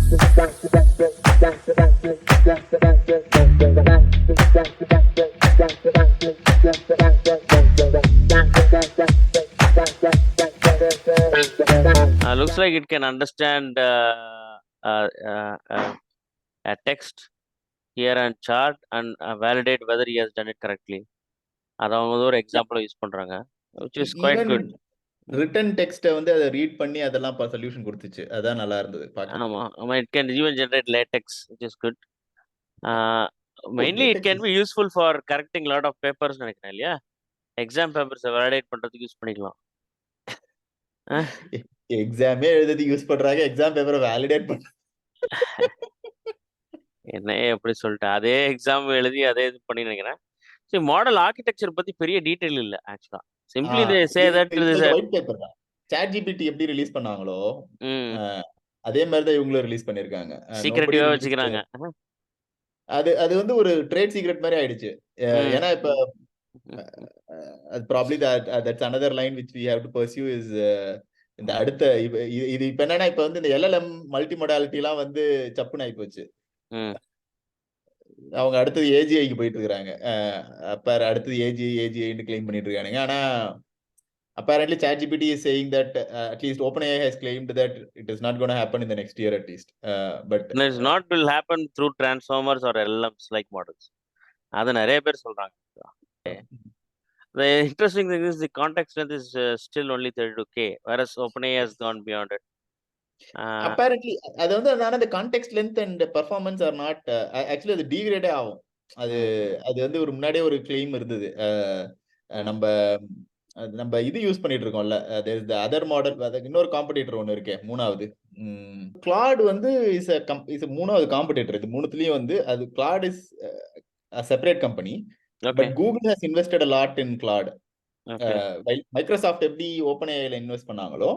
Looks like it can understand a text here and chart and validate whether he has done it correctly. அது அவங்க ஒரு example use பண்றாங்க, which is quite even good. Written டெக்ஸ்ட்டை வந்து அதை read பண்ணி அதெல்லாம் சொல்யூஷன் கொடுத்துச்சு. அதான் நல்லா இருந்தது பார்க்க. ஆமா, it can even generate latex, which is good. Mainly it can be useful for correcting lot of papers நினைக்கிறேன் இல்லையா? எக்ஸாம் பேப்பர்ஸை வேலிடேட் பண்றதுக்கு யூஸ் பண்ணிக்கலாம். எக்ஸாமே எழுதுறதுக்கு யூஸ் பண்றாங்க, எக்ஸாம் பேப்பரை வேலிடேட் பண்ண என்ன எப்படி சொல்லிட்டேன், அதே எக்ஸாம் எழுதி அதே இது பண்ணி நினைக்கிறேன். சரி, மாடல் ஆர்கிடெக்சர் பத்தி பெரிய டீடைல் இல்ல ஆக்சுவலா. Simply they say that it is a white paper தான். ChatGPT எப்படி ரிலீஸ் பண்ணாங்களோ அதே மாதிரி தான் இவங்களும் ரிலீஸ் பண்ணிருக்காங்க. சீக்ரெட்டிவா வச்சுக்கிறாங்க. அது வந்து ஒரு ட்ரேட் சீக்ரெட் மாதிரி ஆயிடுச்சு. ஏன்னா இப்ப probably that's another line which we have to pursue is இந்த அடுத்த இது இப்ப என்னன்னா இப்ப வந்து இந்த LLM மல்டி மொடாலிட்டி எல்லாம் வந்து சப்புன்னு ஆகி போச்சு. அவங்க அடுத்தது ஏஜிஐக்கு போயிட்டு இருக்காங்க. அடுத்தது ஏஜிஐன்னு கிளைம் பண்ணிட்டு இருக்கானுங்க. ஆனா apparently ChatGPT is saying that at least openAI has claimed that it is not going to happen in the next year at least. But it's not will happen through transformers or LLMs like models. அது நிறைய பேர் சொல்றாங்க. The interesting thing is the context length is still only 32K, whereas OpenAI has gone beyond it. Apparently அது வந்து the context length and performance are not actually அது degrade ஆகும். அது வந்து ஒரு முன்னாடியே ஒரு claim இருந்தது. நம்ம இது யூஸ் பண்ணிட்டு இருக்கோம்ல, அதர் மாடல், இன்னொரு காம்படிட்டர் ஒன்னு இருக்கே, மூணாவது கிளாட் வந்து இஸ் மூணாவது காம்படிட்டர். இது மூணுத்துலயும் வந்து அது Claude is separate company. But Google has invested a lot in Claude. Microsoft எப்படி ஓப்பன்ஏஐல இன்வெஸ்ட் பண்ணாங்களோ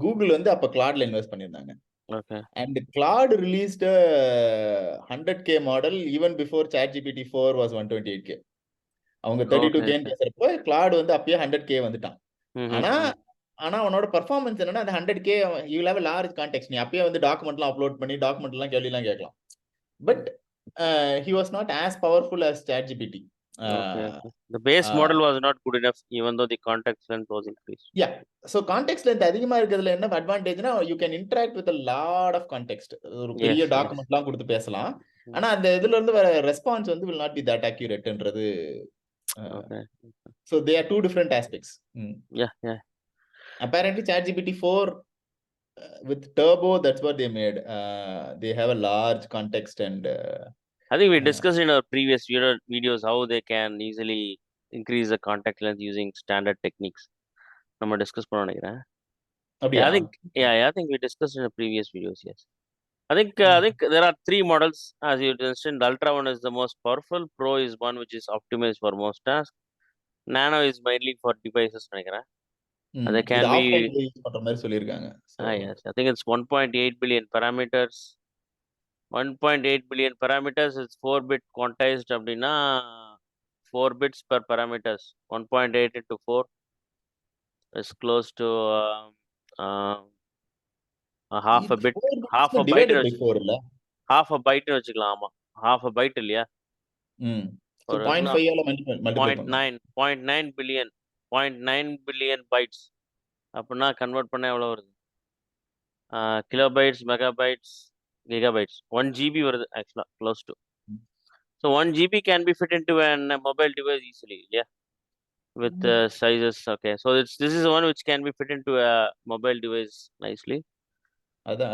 கூகுள் வந்து அப்ப கிளாட்ல இன்வெஸ்ட் பண்ணிருந்தாங்க. And Claude released a 100K model even before ChatGPT 4 was 128K. அவங்க 32K பேசுறப்போ கிளாட் வந்து அப்பயே 100K வந்துட்டான். ஆனா அவனோட பெர்ஃபார்மன்ஸ் என்னன்னா அந்த 100K you will have a large context. நீ அப்பயே வந்து டாக்குமெண்ட்லாம் அப்லோட் பண்ணி டாக்குமெண்ட்லாம் கேள்விலாம் கேட்கலாம். But he was not as powerful as ChatGPT. The base model was not good enough even though the context length was increased. Yeah, so context length அதிகமா இருக்கிறதுல என்ன அட்வான்டேஜ்னா you can interact with a lot of context. ஒரு பெரிய டாக்குமெண்ட்லாம் கொடுத்து பேசலாம். ஆனா அந்த இதுல இருந்து வர ரெஸ்பான்ஸ் வந்து will not be that accurate-ன்றது. So they are two different aspects. Yeah. Apparently ChatGPT 4 with turbo, that's what they made. They have a large context and I think we discussed in our previous videos how they can easily increase the context length using standard techniques. நம்ம discuss பண்ண நினைக்கிறேன். I think we discussed in the previous videos. Yes, I think there are three models as you mentioned. The Ultra one is the most powerful. Pro is one which is optimized for most tasks. Nano is mainly for devices நினைக்கிறேன். They can be பண்ற மாதிரி சொல்லிருக்காங்க. Yes, I think it's 1.8 billion parameters. 1.8 billion parameters is 4-bit quantized அப்படின்னா 4 bits per parameters. 1.8 into 4 is close to half a bit. Half a byte இல்ல, half a byte வச்சுக்கலாம். ஆமா, half a byte இல்லையா? So 0.5 ஆல multiply பண்ணலாம். 0.9 billion 0.9 billion bytes அப்படின்னா convert பண்ணா எவ்வளவு வருது? Kilobytes, megabytes, gigabytes. 1 GB வருது actually, close to. So 1 GB can be fit into a mobile device easily, yeah, with sizes. Okay, so this is one which can be fit into a mobile device nicely. அதான்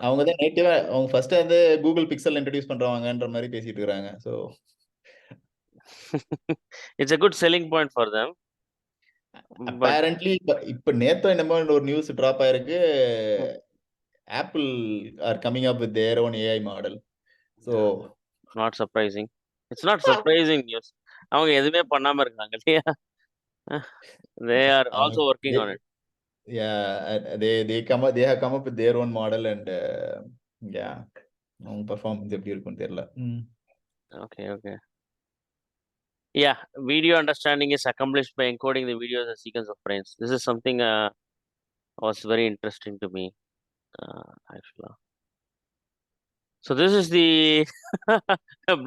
அவங்க தான் நேட்டிவா அவங்க first வந்து Google pixel introduce பண்றவங்கன்ற மாதிரி பேசிட்டு இருக்காங்க. So it's a good selling point for them. Apparently இப்ப நேத்து என்னமோ ஒரு நியூஸ் டிராப் ஆயிருக்கு. Apple are coming up with their own AI model. So not surprising. It's not surprising news. அவங்க எதுவுமே பண்ணாம இருக்காங்க இல்லையா? They are also working on it. Yeah, they have come up with their own model and yeah, performance எப்படி இருக்கும்னு தெரியல. Okay. Yeah, video understanding is accomplished by encoding the video as a sequence of frames. This is something was very interesting to me actually. So this is the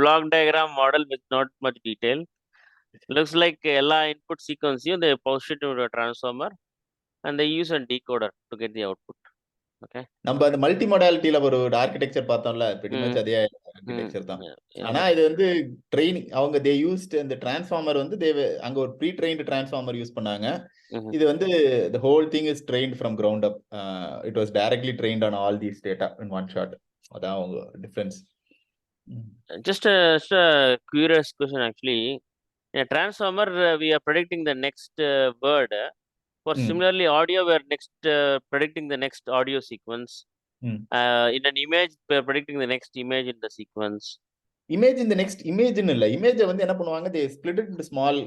block diagram model with not much detail. Looks like எல்லா input sequenceயும் they push it to a transformer and they use a decoder to get the output. Okay. நம்ம அந்த multi மொடாலிட்டியில ஒரு architecture பார்த்தோம்ல, pretty much அதே architecture தான். ஆனா இது வந்து ட்ரெயினிங் அவங்க தே யூஸ்ட் அந்த டிரான்ஸ்ஃபார்மர் வந்து அங்க ஒரு ப்ரீ ட்ரெயின்டு டிரான்ஸ்ஃபார்மர் யூஸ் பண்ணாங்க. இது வந்து the whole thing is trained from ground up. It was directly trained on all these data in one shot. அதான் அவங்க difference. Just a curious question actually. In a transformer, we are predicting the next word. For similarly, audio, we are predicting the next audio sequence. In an image, we are predicting the next image in the sequence. Image in the next image இல்ல. Image வந்து என்ன பண்ணுவாங்க? They split it into small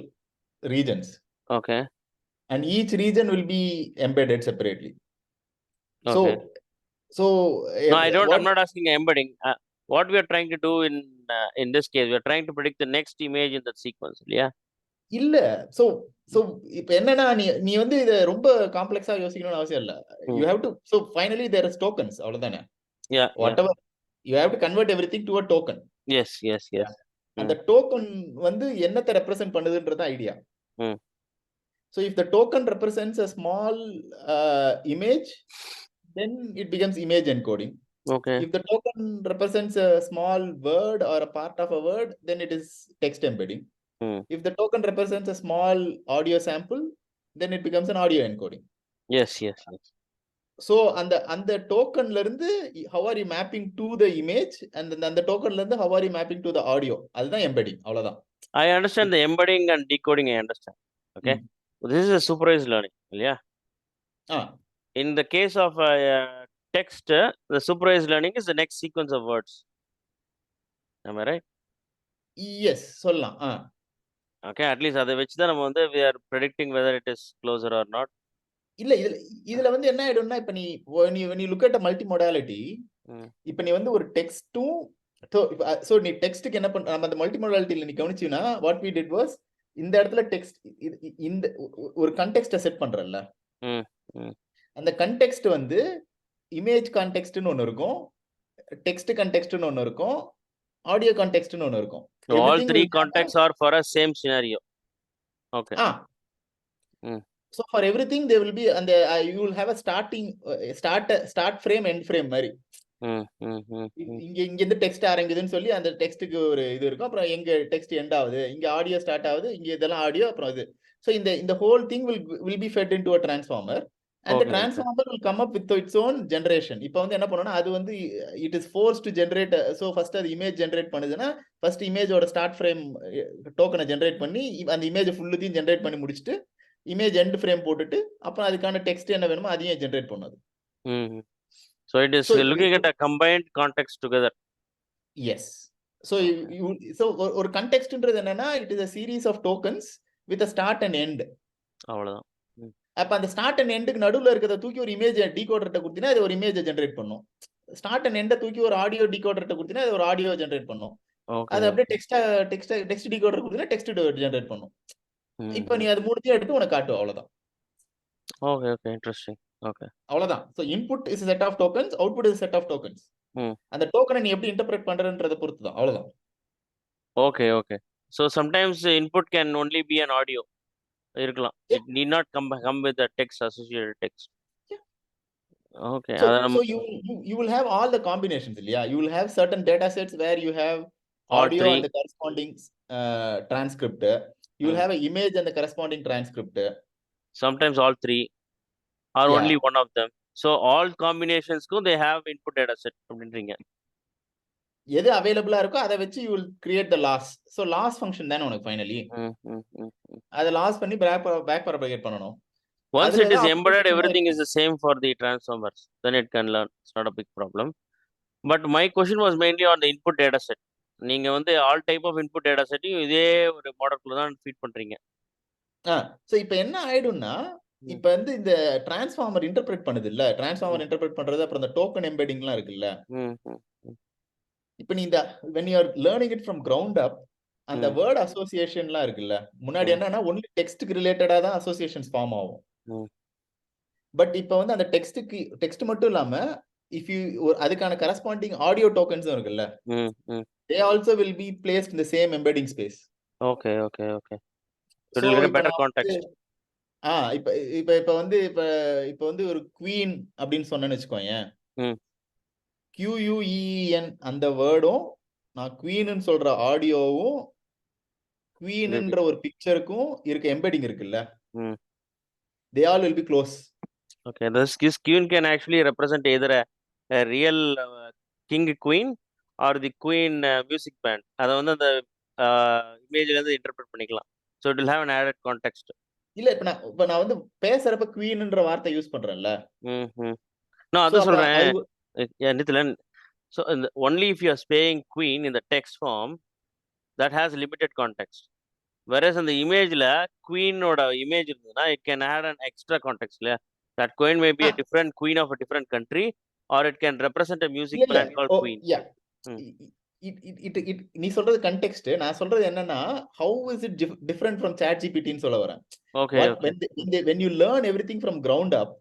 regions. Okay. And each region will be embedded separately. Okay. So no, I'm not asking embedding. What we are trying to do in this case, we are trying to predict the next image in that sequence. Yeah. இல்ல. So இப்ப என்னன்னா நீ வந்து இத ரொம்ப காம்ப்ளெக்ஸா யோசிக்கணும்னு அவசியம் இல்ல. You have to, so finally there is tokens, அவ்வளவுதானே. Yeah. Whatever you have to convert everything to a token. Yes. அந்த டோக்கன் வந்து என்னத்தை ரெப்ரசன்ட் பண்ணுதுன்றது idea. So if the token represents a small image, then it becomes image encoding. Okay. If the token represents a small word or a part of a word, then it is text embedding. If the token represents a small audio sample, then it becomes an audio encoding. Yes. So அந்த டோக்கன்ல இருந்து how are you mapping to the image, and அந்த டோக்கன்ல இருந்து how are you mapping to the audio, அதுதான் embedding. அவ்வளவுதான். I understand the embedding and decoding. I understand. Okay. This is a supervised learning. Yeah. In the case of text, the supervised learning is the next sequence of words. Am I right? Yes, சொல்லலாம். Okay, at least அதை வச்சு தான் நம்ம வந்து we are predicting whether it is closer or not. இல்ல இதுல வந்து என்ன ஆயிடும்னா, இப்ப நீ when you look at a multimodality, இப்ப நீ வந்து ஒரு டெக்ஸ்டும் சோ நீ டெக்ஸ்ட்க்கு என்ன பண்ற, நம்ம அந்த மல்டிமோடாலிட்டில நீ கவனிச்சீனா what we did was, இந்த இடத்துல டெக்ஸ்ட் இந்த ஒரு கான்டெக்ஸ்ட செட் பண்றல்ல, அந்த கான்டெக்ஸ்ட் வந்து இமேஜ் கான்டெக்ஸ்ட்னு ஒன்னு இருக்கும், டெக்ஸ்ட் கான்டெக்ஸ்ட்னு ஒன்னு இருக்கும், ஆடியோ கான்டெக்ஸ்ட்னு ஒன்னு இருக்கும். All three contexts are for a same scenario. Okay. So for everything there will be, and you will have a start frame, end frame மாதிரி. இங்க இருந்து டெக்ஸ்ட் ஆரம்பிக்குதுன்னு சொல்லி அந்த டெக்ஸ்ட்டுக்கு ஒரு இது இருக்கும், அப்புறம் எங்க டெக்ஸ்ட் எண்ட் ஆகுது, இங்க ஆடியோ ஸ்டார்ட் ஆகுது, இங்க இதெல்லாம் ஆடியோ, அப்புறம் இது. So இந்த whole thing will be fed into a transformer, and the transformer will come up with its own generation. இப்போ வந்து என்ன பண்ணனும்னா, அது வந்து it is forced to generate. So first அது இமேஜ் ஜெனரேட் பண்ணுதுன்னா, ஃபர்ஸ்ட் இமேஜோட ஸ்டார்ட் ஃப்ரேம் டோக்கனை ஜெனரேட் பண்ணி அந்த இமேஜ் ஃபுல்லுத்தையும் ஜெனரேட் பண்ணி முடிச்சிட்டு இமேஜ் எண்ட் ஃப்ரேம் போட்டுட்டு அப்புறம் அதுக்கான டெக்ஸ்ட் என்ன வேணுமோ அதையும் ஜெனரேட் பண்ணுது. So it is looking at a combined context together. Yes. So ஒரு கான்டெக்ஸ்ட்ன்றது என்னன்னா, it is a series of tokens with a start and end. அவ்வளவுதான். அப்ப அந்த ஸ்டார்ட் அண்ட் எண்டுக்கு நடுவுல இருக்கிறத தூக்கி ஒரு இமேஜ் டீகோடர்ட்ட கொடுத்தீனா அது ஒரு இமேஜ் ஜெனரேட் பண்ணும். ஸ்டார்ட் அண்ட் எண்ட தூக்கி ஒரு ஆடியோ டீகோடர்ட்ட கொடுத்தீனா அது ஒரு ஆடியோ ஜெனரேட் பண்ணும். அது அப்படியே டெக்ஸ்ட் டீகோடர் கொடுத்தீனா டெக்ஸ்ட் ஜெனரேட் பண்ணும். இப்போ நீ அது மூணுத்தையும் எடுத்து உனக்கு காட்டு, அவ்வளவுதான். Okay, interesting. Okay. அவ்வளவுதான். So input is a set of tokens, output is a set of tokens. அந்த டோக்கனை நீ எப்படி இன்டர்பிரட் பண்றன்றத பொறுத்து தான், அவ்வளவுதான். Okay. So sometimes the input can only be an audio. இருக்கலாம். It need not come with the text, associated text. Okay. So you will have all the combinations, இல்லையா? You will have certain data sets where you have audio and the corresponding transcript. You will have an image and the corresponding transcript. Sometimes all three or only one of them. So all combinations they have input data set அப்படின்றீங்க. எது அவைலபிளா இருக்கோ அதை வச்சு you will create the loss. So loss function தானே உனக்கு finally. அதை loss பண்ணி பேக் ப்ராபகேட் பண்ணனும். Once it is embedded, everything is the same for the transformers. Then it can learn. It's not a big problem. But my question was mainly on the input data set. நீங்க வந்து all type of input data setையும் இதே ஒரு மாடல்குள்ள தான் feet பண்றீங்க. So இப்போ என்ன ஆயிடும்னா, இப்போ வந்து இந்த டிரான்ஸ்ஃபார்மர் இன்டர்பிரட் பண்ணுது இல்ல, டிரான்ஸ்ஃபார்மர் இன்டர்பிரட் பண்றது, அப்புறம் இந்த டோக்கன் எம்பெடிங்லாம் இருக்குல்ல. இப்போ நீ இந்த when you are learning it from ground up, அந்த வேர்ட் அசோசியேஷன்லாம் இருக்குல்ல, முன்னாடி என்னன்னா only டெக்ஸ்ட்க்கு ரிலேட்டடா தான் அசோசியேஷன்ஸ் ஃபார்ம் ஆகும். பட் இப்போ வந்து அந்த டெக்ஸ்ட் மட்டும் இல்லாம if you அதுக்கான corresponding audio tokens இருக்குல்ல, they also will be placed in the same embedding space. Okay. So It'll get a இப்ப better நான் context. இப்ப இப்ப இப்ப வந்து இப்ப இப்ப வந்து ஒரு குவீன் அப்படின்னு சொன்னேன்னு வச்சுக்கோங்க, QUEEN அந்த வேர்டும் நான் குவீன்னு சொல்ற ஆடியோவும் குவீன்ன்ற ஒரு பிக்சருக்கும் இருக்க எம்பெடிங் இருக்குல்ல, they all will be close. Okay, this queen can actually represent either a real king queen or the queen music band. அதை வந்து அந்த இமேஜ்ல இருந்து இன்டர்பிரட் பண்ணிக்கலாம். So it will have an added context. இல்ல இப்ப நான் வந்து பேசுறப்ப குவீன்ன்ற வார்த்தை யூஸ் பண்றேன்ல. நான் அது சொல்றேன். Nithilan, so only if you are saying queen in the text form, that has limited context. Whereas in the imageல queen ஓட image இருந்ததுன்னா it can add an extra context. That queen may be a different queen of a different country, or it can represent a music band called queen. Yeah. நீ சொல்றது context, நான் சொல்றது என்னன்னா how is it different from chatGPT ன்னு சொல்ல வரேன். Okay. When you learn everything from ground up,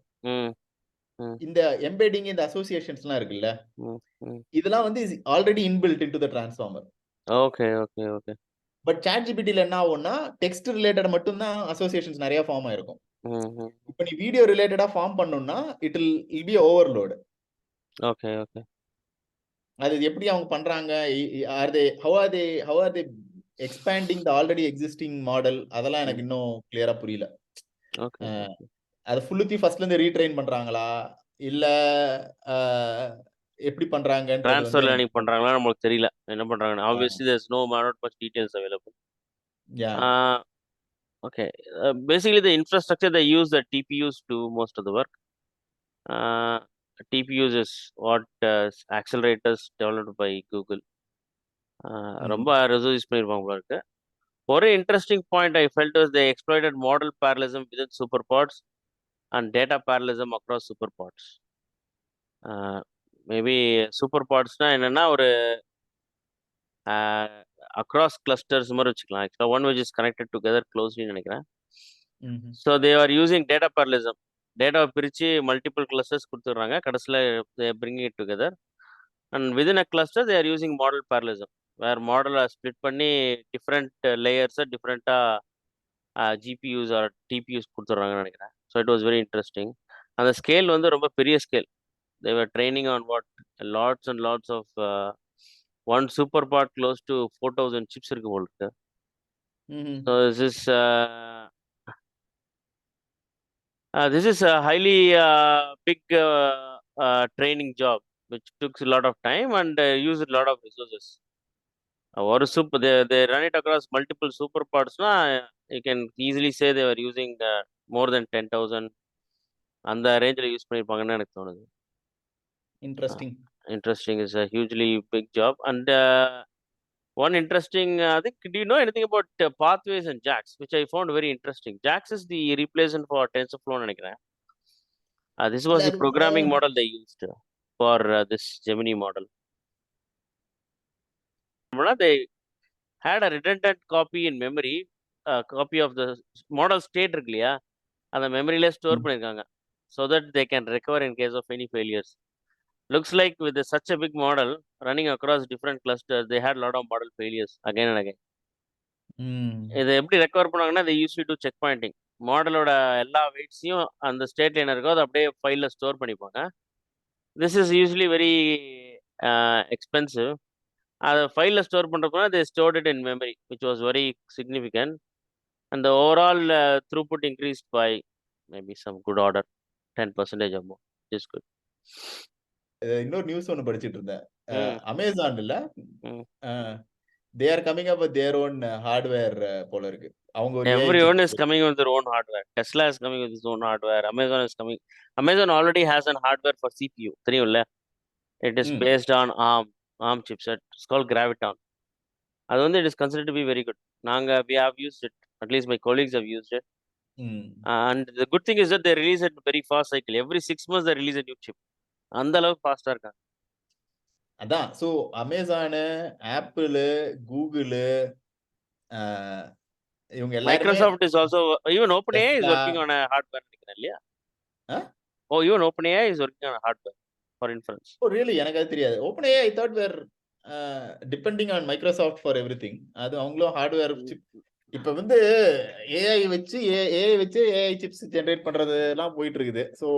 இந்த embedding இந்த associationsலாம் இருக்குல்ல, இதெல்லாம் வந்து is already inbuilt into the transformer. Okay. But chatGPTல என்ன ஆகும்னா டெக்ஸ்ட் ரிலேட்டட் மட்டும் தான் அசோசியேஷன்ஸ் நிறைய ஃபார்ம் ஆயிருக்கும். இப்போ நீ வீடியோ ரிலேட்டடா ஃபார்ம் பண்ணனும்னா it will be overload. Okay. அது எப்படி அவங்க பண்றாங்க, how are they expanding the already existing model, அதெல்லாம் எனக்கு இன்னும் கிளியரா புரியல. Okay. அது ஃபுல்லுத்தி ஃபர்ஸ்ட்ல இருந்து ரீட்ரெயின் பண்றாங்களா இல்ல எப்படி பண்றாங்கன்றது ட்ரான்ஸ்ஃபர் லேர்னிங் பண்றாங்களா நமக்கு தெரியல என்ன பண்றாங்கன்னு. obviously there's not much details available. Okay, basically the infrastructure they use the TPUs to most of the work. TPUs is what accelerators developed by Google. ரொம்ப ரிசர்ச் பண்ணிருப்பாங்க போல இருக்கு. ஒரு interesting point I felt was they exploited model parallelism within superpods and data parallelism across superpods. Maybe super பாட்ஸ்னா என்னன்னா ஒரு across clusters மாதிரி வச்சுக்கலாம். ஆக்சுவலாக one which is connected together closely நினைக்கிறேன். So they are using data parallelism. டேட்டாவை பிரித்து multiple clusters கொடுத்துட்றாங்க, கடைசியில் they bringing it together. And within a cluster they are using model parallelism, வேறு மாடலை ஸ்ப்ளிட் பண்ணி டிஃப்ரெண்ட் லேயர்ஸை டிஃப்ரெண்ட்டாக ஜிபியூஸ் ஆர் டிபியூஸ் கொடுத்துட்றாங்கன்னு நினைக்கிறேன். So it was very interesting. அந்த ஸ்கேல் வந்து ரொம்ப பெரிய scale. They were training on what lots and lots of one super part close to 4,000 chips இருக்கு போல இருக்கு. So this is a highly big training job which took a lot of time and used a lot of resources. ஒரு they run it across multiple super parts na, you can easily say they were using more than 10,000 அந்த ரேஞ்சில் use பண்ணியிருப்பாங்கன்னு எனக்கு தோணுது. Interesting is a hugely big job. And one interesting thing, do you know anything about pathways and JAX, which I found very interesting? JAX is the replacement for TensorFlow நினைக்கிறேன். This was the programming model they used for this Gemini model. They had a redundant copy in memory, copy of the model state இருக்கு இல்லையா, அந்த மெமரியில store பண்ணியிருக்காங்க, so that they can recover in case of any failures. Looks like with such a big model running across different clusters, they had a lot of model failures again and again. இதை எப்படி recover பண்ணுவாங்கன்னா, they used to do check pointing. மாடலோட எல்லா வெயிட்ஸையும் அந்த ஸ்டேட்ல என்ன இருக்கோ அதை அப்படியே ஃபைலில் ஸ்டோர் பண்ணிப்பாங்க. This is usually very expensive. அதை ஃபைலில் ஸ்டோர் பண்ணுறப்போ they stored it in memory, which was very significant. And the overall throughput increased by maybe some good order 10% or more. Just good. இன்னொரு நியூஸ் ஒன்று படிச்சிட்டு இருந்தேன். அமேசான்ல they are coming up with their own hardware போல இருக்கு. அவங்க ஒரு everyone is coming with their own hardware. Tesla is coming with its own hardware. Amazon already has an hardware for CPU, தெரியும்ல. It is based on ARM chipset. It's called Graviton. அது வந்து it is considered to be very good. we have used it, at least my colleagues have used it. And the good thing is that they release it very fast cycle. Every 6 months they release a new chip. அந்த அளவுக்கு ஃபாஸ்டா இருக்காங்க. அதான். So Amazon, apple, Google, இவங்க எல்லாரும், Microsoft is also, even OpenAI is working on a hardware நினைக்கிறேன் இல்லையா? Oh, even OpenAI is working on a hardware for inference. Oh really? எனக்கு அது தெரியாது. OpenAI I thought were depending on Microsoft for everything. அது அவங்களும் hardware chip இப்ப வந்து AI வச்சு ஏஐ சிப்ஸ் ஜெனரேட் பண்றதுலாம் போயிட்டு இருக்குது. ஸோ